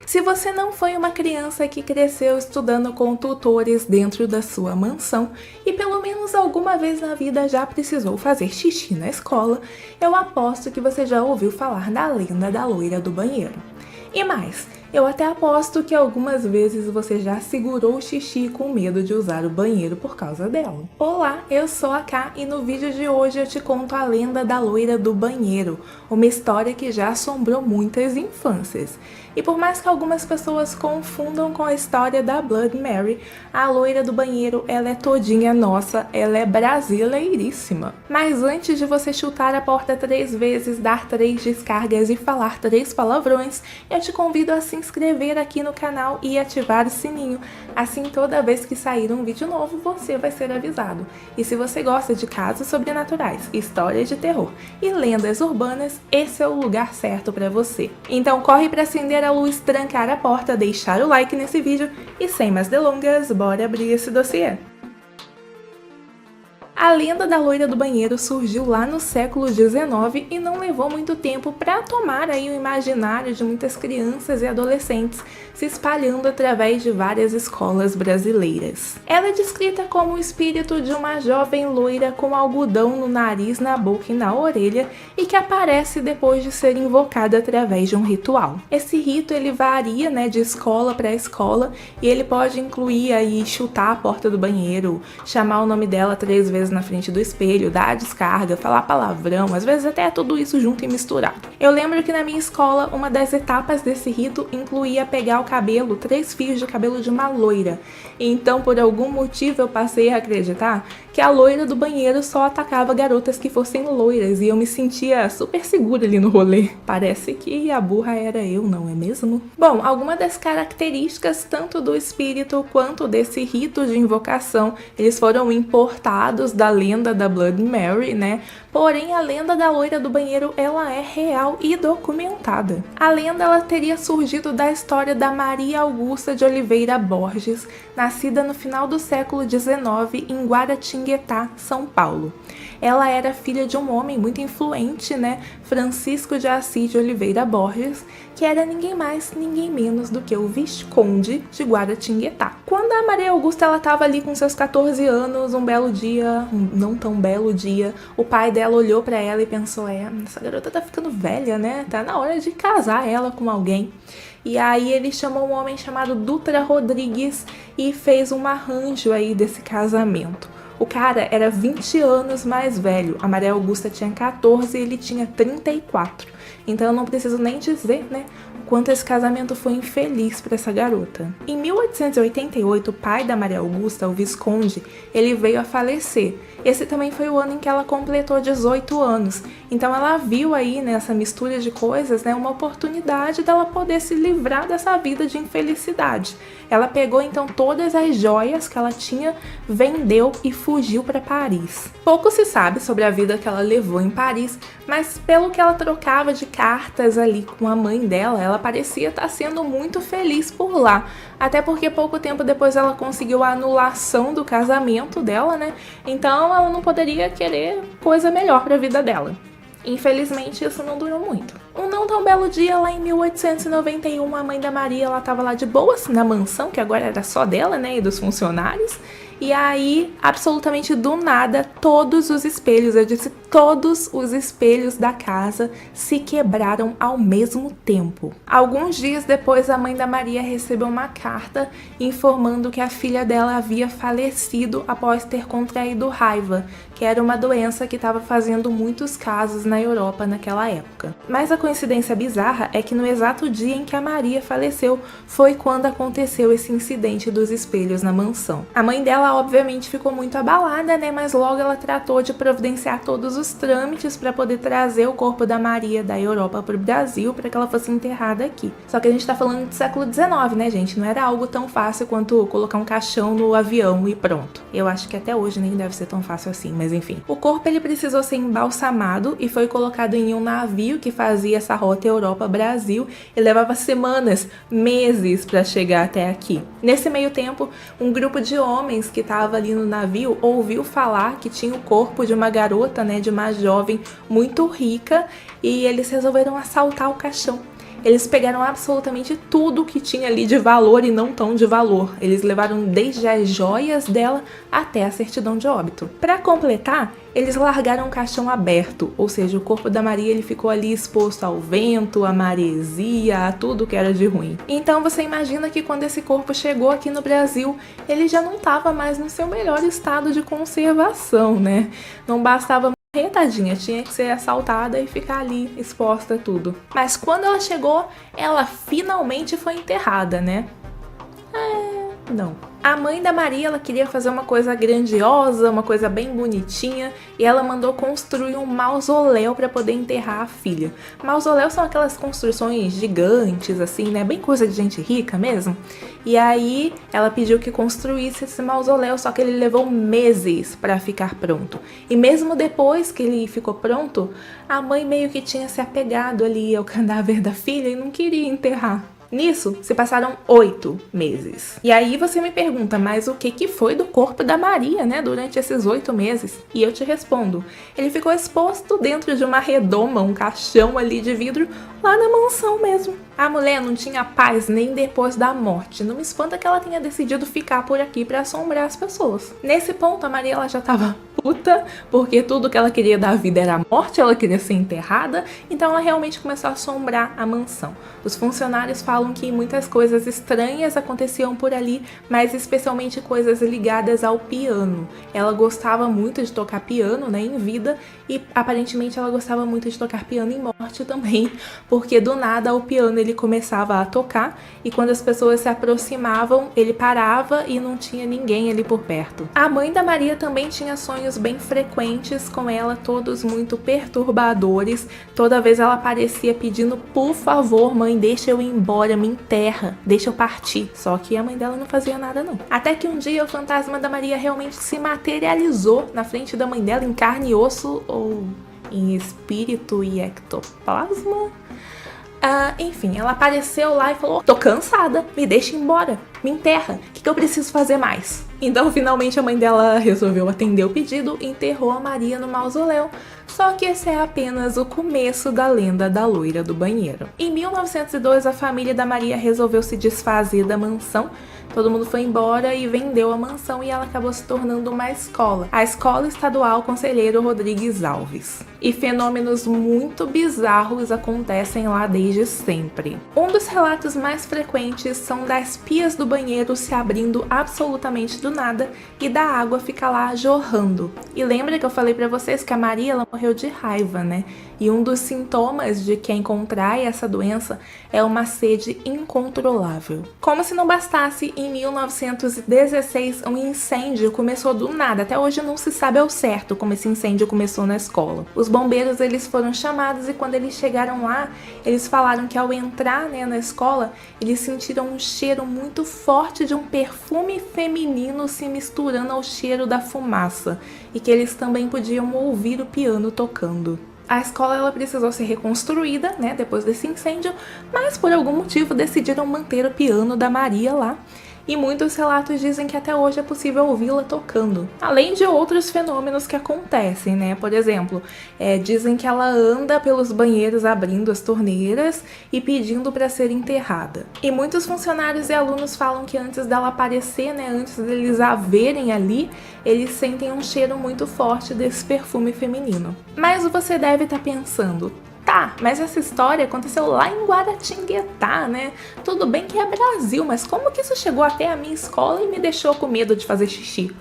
Se você não foi uma criança que cresceu estudando com tutores dentro da sua mansão e pelo menos alguma vez na vida já precisou fazer xixi na escola, eu aposto que você já ouviu falar da lenda da loira do banheiro. E mais, eu até aposto que algumas vezes você já segurou o xixi com medo de usar o banheiro por causa dela. Olá, eu sou a Ká e no vídeo de hoje eu te conto a lenda da loira do banheiro, uma história que já assombrou muitas infâncias. E por mais que algumas pessoas confundam com a história da Bloody Mary, a loira do banheiro ela é todinha nossa, ela é brasileiríssima. Mas antes de você chutar a porta 3 vezes, dar 3 descargas e falar 3 palavrões, eu te convido a se inscrever aqui no canal e ativar o sininho. Assim, toda vez que sair um vídeo novo, você vai ser avisado. E se você gosta de casos sobrenaturais, histórias de terror e lendas urbanas, esse é o lugar certo para você. Então corre para acender a luz, trancar a porta, deixar o like nesse vídeo e sem mais delongas, bora abrir esse dossiê. A lenda da loira do banheiro surgiu lá no século XIX e não levou muito tempo para tomar aí o imaginário de muitas crianças e adolescentes, se espalhando através de várias escolas brasileiras. Ela é descrita como o espírito de uma jovem loira com algodão no nariz, na boca e na orelha e que aparece depois de ser invocada através de um ritual. Esse rito ele varia, de escola para escola e ele pode incluir aí chutar a porta do banheiro, chamar o nome dela 3 vezes na frente do espelho, dar a descarga, falar palavrão, às vezes até tudo isso junto e misturado. Eu lembro que na minha escola, uma das etapas desse rito incluía pegar o cabelo, 3 fios de cabelo de uma loira. Então, por algum motivo, eu passei a acreditar que a loira do banheiro só atacava garotas que fossem loiras e eu me sentia super segura ali no rolê. Parece que a burra era eu, não é mesmo? Bom, algumas das características tanto do espírito quanto desse rito de invocação, eles foram importados da lenda da Bloody Mary, Porém, a lenda da loira do banheiro, ela é real e documentada. A lenda, ela teria surgido da história da Maria Augusta de Oliveira Borges, nascida no final do século XIX em Guaratinguetá, São Paulo. Ela era filha de um homem muito influente, Francisco de Assis de Oliveira Borges, que era ninguém mais, ninguém menos do que o Visconde de Guaratinguetá. Quando a Maria Augusta ela estava ali com seus 14 anos, um belo dia, não tão belo dia, o pai dela olhou para ela e pensou, essa garota tá ficando velha, Tá na hora de casar ela com alguém. E aí ele chamou um homem chamado Dutra Rodrigues e fez um arranjo aí desse casamento. O cara era 20 anos mais velho, a Maria Augusta tinha 14 e ele tinha 34. Então eu não preciso nem dizer, o quanto esse casamento foi infeliz para essa garota. Em 1888, o pai da Maria Augusta, o Visconde, ele veio a falecer. Esse também foi o ano em que ela completou 18 anos. Então ela viu aí nessa mistura de coisas, uma oportunidade dela poder se livrar dessa vida de infelicidade. Ela pegou então todas as joias que ela tinha, vendeu e fugiu para Paris. Pouco se sabe sobre a vida que ela levou em Paris, mas pelo que ela trocava de cartas ali com a mãe dela, ela parecia estar sendo muito feliz por lá. Até porque pouco tempo depois ela conseguiu a anulação do casamento dela, Então ela não poderia querer coisa melhor para a vida dela. Infelizmente, isso não durou muito. Um não tão belo dia, lá em 1891, a mãe da Maria, ela tava lá de boas na mansão, que agora era só dela, e dos funcionários. E aí, absolutamente do nada, todos os espelhos, eu disse todos os espelhos da casa se quebraram ao mesmo tempo. Alguns dias depois, a mãe da Maria recebeu uma carta informando que a filha dela havia falecido após ter contraído raiva, que era uma doença que estava fazendo muitos casos na Europa naquela época. Mas a coincidência bizarra é que no exato dia em que a Maria faleceu foi quando aconteceu esse incidente dos espelhos na mansão. A mãe dela obviamente ficou muito abalada, mas logo ela tratou de providenciar todos os trâmites para poder trazer o corpo da Maria da Europa para o Brasil para que ela fosse enterrada aqui. Só que a gente tá falando de século XIX, gente? Não era algo tão fácil quanto colocar um caixão no avião e pronto. Eu acho que até hoje nem deve ser tão fácil assim, mas enfim. O corpo ele precisou ser embalsamado e foi colocado em um navio que fazia essa rota Europa-Brasil e levava semanas, meses para chegar até aqui. Nesse meio tempo, um grupo de homens que estava ali no navio ouviu falar que tinha o corpo de uma garota, de uma jovem muito rica, e eles resolveram assaltar o caixão. Eles pegaram absolutamente tudo que tinha ali de valor e não tão de valor. Eles levaram desde as joias dela até a certidão de óbito. Para completar, eles largaram o caixão aberto, ou seja, o corpo da Maria ele ficou ali exposto ao vento, à maresia, a tudo que era de ruim. Então você imagina que quando esse corpo chegou aqui no Brasil, ele já não estava mais no seu melhor estado de conservação, né? Não bastava morrer, tadinha, tinha que ser assaltada e ficar ali exposta a tudo. Mas quando ela chegou, ela finalmente foi enterrada, né? Não. A mãe da Maria, ela queria fazer uma coisa grandiosa, uma coisa bem bonitinha, e ela mandou construir um mausoléu para poder enterrar a filha. Mausoléu são aquelas construções gigantes, assim, né? Bem coisa de gente rica mesmo. E aí, ela pediu que construísse esse mausoléu, só que ele levou meses para ficar pronto. E mesmo depois que ele ficou pronto, a mãe meio que tinha se apegado ali ao cadáver da filha e não queria enterrar. Nisso, se passaram 8 meses. E aí você me pergunta, mas o que foi do corpo da Maria, né, durante esses 8 meses? E eu te respondo, ele ficou exposto dentro de uma redoma, um caixão ali de vidro, lá na mansão mesmo. A mulher não tinha paz nem depois da morte. Não me espanta que ela tenha decidido ficar por aqui para assombrar as pessoas. Nesse ponto, a Maria ela já estava puta, porque tudo que ela queria da vida era a morte, ela queria ser enterrada, então ela realmente começou a assombrar a mansão. Os funcionários falam que muitas coisas estranhas aconteciam por ali, mas especialmente coisas ligadas ao piano. Ela gostava muito de tocar piano, né, em vida, e aparentemente ela gostava muito de tocar piano em morte também, porque do nada o piano ele começava a tocar e quando as pessoas se aproximavam, ele parava e não tinha ninguém ali por perto. A mãe da Maria também tinha sonhos bem frequentes com ela, todos muito perturbadores. Toda vez ela aparecia pedindo, por favor, mãe, deixa eu ir embora, me enterra, deixa eu partir. Só que a mãe dela não fazia nada não. Até que um dia o fantasma da Maria realmente se materializou na frente da mãe dela em carne e osso, ou em espírito e ectoplasma. Enfim, ela apareceu lá e falou, tô cansada, me deixa embora, me enterra, o que eu preciso fazer mais? Então finalmente a mãe dela resolveu atender o pedido e enterrou a Maria no mausoléu. Só que esse é apenas o começo da lenda da loira do banheiro. Em 1902 a família da Maria resolveu se desfazer da mansão. Todo mundo foi embora e vendeu a mansão e ela acabou se tornando uma escola. A Escola Estadual Conselheiro Rodrigues Alves. E fenômenos muito bizarros acontecem lá desde sempre. Um dos relatos mais frequentes são das pias do banheiro se abrindo absolutamente do nada e da água fica lá jorrando. E lembra que eu falei pra vocês que a Maria ela morreu de raiva, né? E um dos sintomas de quem contrai essa doença é uma sede incontrolável. Como se não bastasse, em 1916 um incêndio começou do nada. Até hoje não se sabe ao certo como esse incêndio começou na escola. Os bombeiros eles foram chamados e quando eles chegaram lá, eles falaram que ao entrar, né, na escola, eles sentiram um cheiro muito forte de um perfume feminino se misturando ao cheiro da fumaça e que eles também podiam ouvir o piano tocando. A escola ela precisou ser reconstruída, né, depois desse incêndio, mas por algum motivo decidiram manter o piano da Maria lá. E muitos relatos dizem que até hoje é possível ouvi-la tocando. Além de outros fenômenos que acontecem, né? Por exemplo, dizem que ela anda pelos banheiros abrindo as torneiras e pedindo para ser enterrada. E muitos funcionários e alunos falam que antes dela aparecer, né? Antes deles a verem ali, eles sentem um cheiro muito forte desse perfume feminino. Mas você deve estar pensando, tá, mas essa história aconteceu lá em Guaratinguetá, né? Tudo bem que é Brasil, mas como que isso chegou até a minha escola e me deixou com medo de fazer xixi?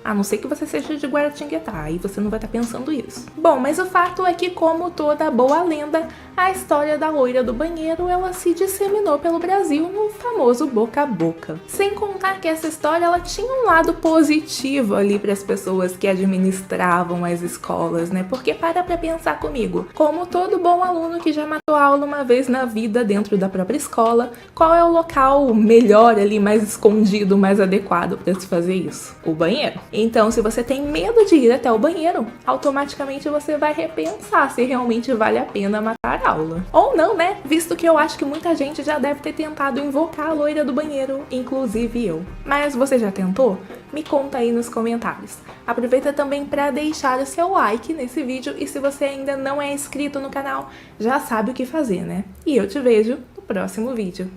A não ser que você seja de Guaratinguetá, aí você não vai estar pensando isso. Bom, mas o fato é que, como toda boa lenda, a história da loira do banheiro, ela se disseminou pelo Brasil no famoso boca a boca. Sem contar que essa história, ela tinha um lado positivo ali para as pessoas que administravam as escolas, né? Porque para pensar comigo, como todo bom aluno que já matou aula uma vez na vida dentro da própria escola, qual é o local melhor ali, mais escondido, mais adequado para se fazer isso? O banheiro. Então, se você tem medo de ir até o banheiro, automaticamente você vai repensar se realmente vale a pena matar a aula. Ou não, né? Visto que eu acho que muita gente já deve ter tentado invocar a loira do banheiro, inclusive eu. Mas você já tentou? Me conta aí nos comentários. Aproveita também para deixar o seu like nesse vídeo e se você ainda não é inscrito no canal, já sabe o que fazer, né? E eu te vejo no próximo vídeo.